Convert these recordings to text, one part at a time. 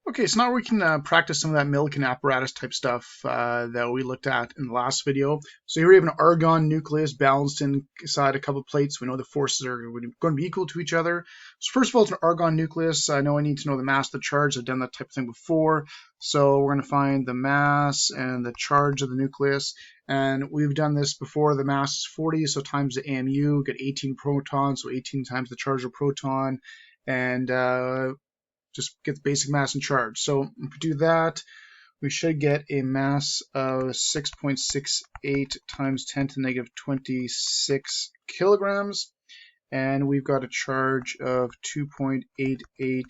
Okay, so now we can practice some of that Millikan apparatus type stuff that we looked at in the last video. So here we have an argon nucleus balanced inside a couple of plates. We know the forces are going to be equal to each other. So first of all, it's an argon nucleus. I know I need to know the mass, the charge. I've done that type of thing before. So we're going to find the mass and the charge of the nucleus. And we've done this before. The mass is 40, so times the AMU, get 18 protons, so 18 times the charge of proton. And just get the basic mass and charge. So if we do that, we should get a mass of 6.68 times 10 to the negative 26 kilograms. And we've got a charge of 2.88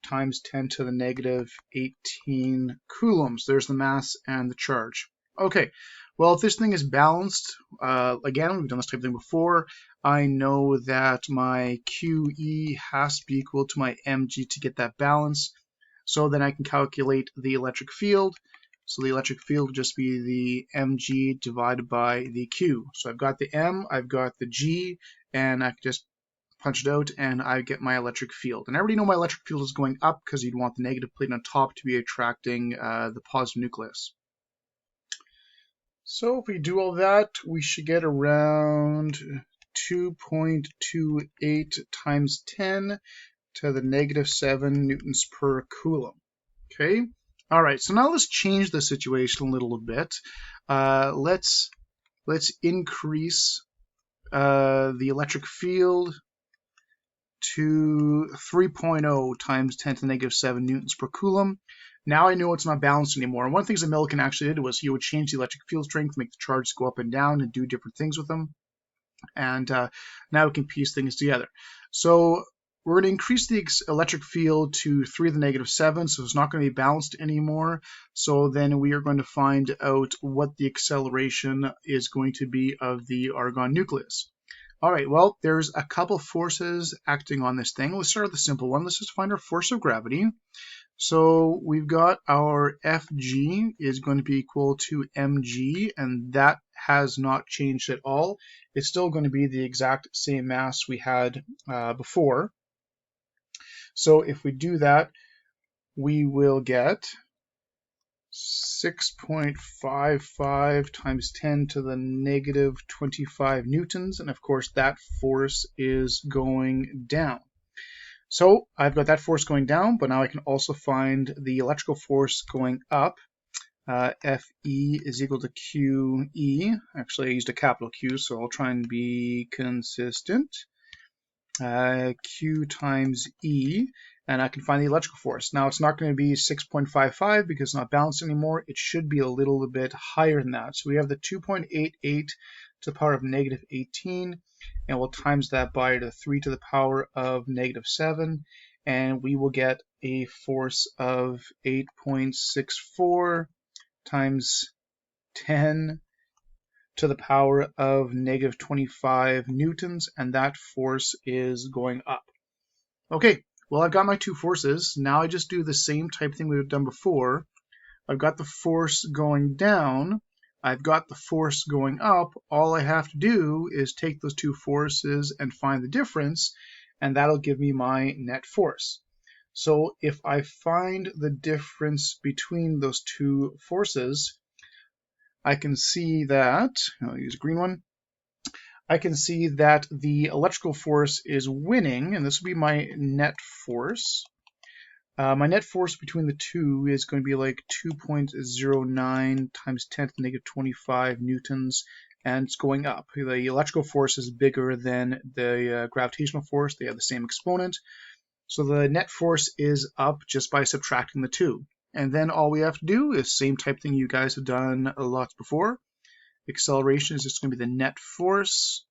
times 10 to the negative 18 coulombs. There's the mass and the charge. Okay, well, if this thing is balanced, again, we've done this type of thing before, I know that my QE has to be equal to my mg to get that balance. So then I can calculate the electric field. So the electric field would just be the mg divided by the q. So I've got the m, I've got the g, and I can just punch it out and I get my electric field. And I already know my electric field is going up because you'd want the negative plate on top to be attracting the positive nucleus. So if we do all that, we should get around 2.28 times 10 to the negative 7 newtons per coulomb. Okay, all right, so now let's change the situation a little bit. Let's increase the electric field to 3.0 times 10 to the negative 7 newtons per coulomb. Now I know it's not balanced anymore. And one of the things that Millikan actually did was he would change the electric field strength, make the charges go up and down, and do different things with them. And now we can piece things together. So we're going to increase the electric field to 3 to the negative 7, so it's not going to be balanced anymore. So then we are going to find out what the acceleration is going to be of the argon nucleus. All right, well, there's a couple forces acting on this thing. Let's start with the simple one. Let's just find our force of gravity. So we've got our Fg is going to be equal to mg, and that has not changed at all. It's still going to be the exact same mass we had before. So if we do that, we will get 6.55 times 10 to the negative 25 newtons, and of course that force is going down. So I've got that force going down, but now I can also find the electrical force going up. Fe is equal to QE. Actually, I used a capital Q, so I'll try and be consistent. Q times E, and I can find the electrical force. Now it's not going to be 6.55 because it's not balanced anymore. It should be a little bit higher than that. So we have the 2.88 to the power of negative 18, and we'll times that by the 3 to the power of negative 7, and we will get a force of 8.64 times 10 to the power of negative 25 newtons, and that force is going up. Okay, well, I've got my two forces. Now I just do the same type thing we've done before. I've got the force going down. I've got the force going up. All I have to do is take those two forces and find the difference, and that'll give me my net force. So if I find the difference between those two forces, I can see that, I'll use a green one, I can see that the electrical force is winning, and this will be my net force. My net force between the two is going to be like 2.09 times 10 to the negative 25 newtons, and it's going up. The electrical force is bigger than the gravitational force. They have the same exponent. So the net force is up just by subtracting the two. And then all we have to do is the same type thing you guys have done lots before. Acceleration is just going to be the net force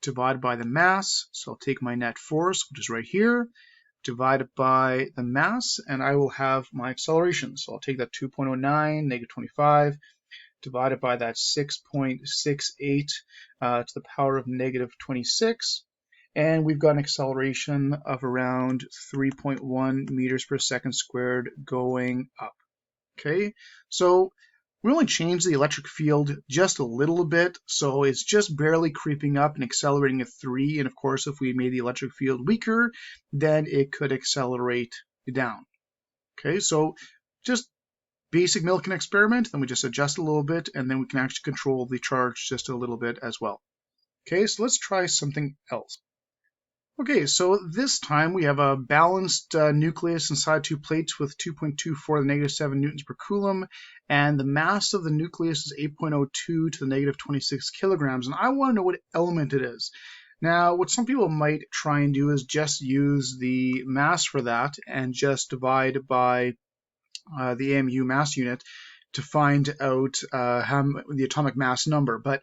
divided by the mass. So I'll take my net force, which is right here, divide it by the mass, and I will have my acceleration. So I'll take that 2.09, negative 25, divided by that 6.68 to the power of negative 26. And we've got an acceleration of around 3.1 meters per second squared going up. Okay, so we only changed the electric field just a little bit, so it's just barely creeping up and accelerating at 3. And of course, if we made the electric field weaker, then it could accelerate down. Okay, so just basic Millikan experiment, then we just adjust a little bit, and then we can actually control the charge just a little bit as well. Okay, so let's try something else. Okay, so this time we have a balanced nucleus inside two plates with 2.24 to the -7 newtons per coulomb, and the mass of the nucleus is 8.02 to the -26 kilograms, and I want to know what element it is. Now, what some people might try and do is just use the mass for that and just divide by the AMU mass unit to find out the atomic mass number, but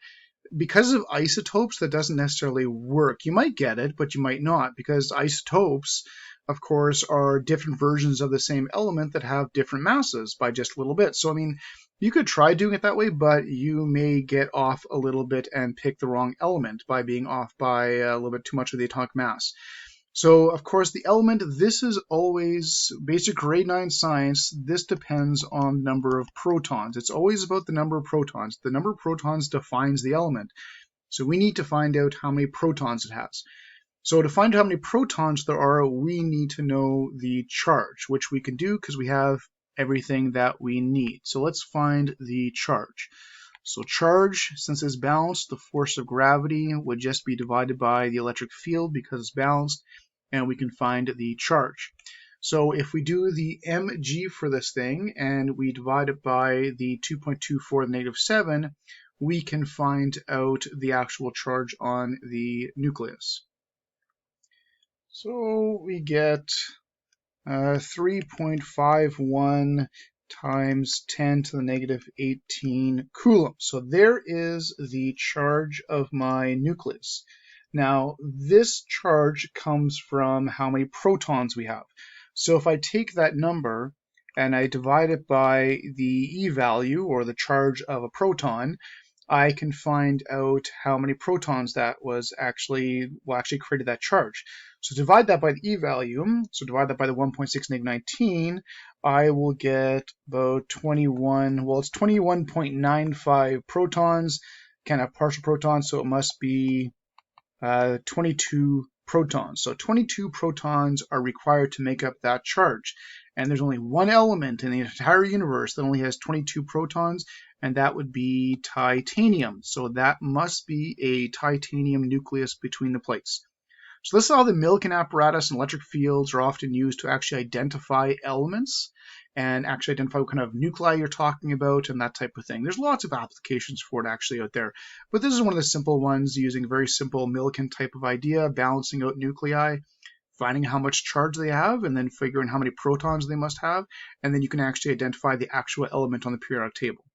because of isotopes, that doesn't necessarily work. You might get it, but you might not, because isotopes, of course, are different versions of the same element that have different masses by just a little bit. So, I mean, you could try doing it that way, but you may get off a little bit and pick the wrong element by being off by a little bit too much of the atomic mass. So, of course, the element, this is always basic grade 9 science. This depends on the number of protons. It's always about the number of protons. The number of protons defines the element. So we need to find out how many protons it has. So to find out how many protons there are, we need to know the charge, which we can do because we have everything that we need. So let's find the charge. So charge, since it's balanced, the force of gravity would just be divided by the electric field because it's balanced, and we can find the charge. So if we do the mg for this thing and we divide it by the 2.24 to the -7, we can find out the actual charge on the nucleus. So we get 3.51 times 10 to the -18 coulombs. So there is the charge of my nucleus. Now, this charge comes from how many protons we have. So if I take that number and I divide it by the E value, or the charge of a proton, I can find out how many protons that was actually created that charge. So divide that by the E value, so divide that by the 1.6 -19, I will get about 21, well, it's 21.95 protons, can't have partial protons, so it must be 22 protons. So 22 protons are required to make up that charge. And there's only one element in the entire universe that only has 22 protons, and that would be titanium. So that must be a titanium nucleus between the plates. So this is how the Millikan apparatus and electric fields are often used to actually identify elements and actually identify what kind of nuclei you're talking about and that type of thing. There's lots of applications for it actually out there, but this is one of the simple ones using a very simple Millikan type of idea, balancing out nuclei, finding how much charge they have, and then figuring how many protons they must have, and then you can actually identify the actual element on the periodic table.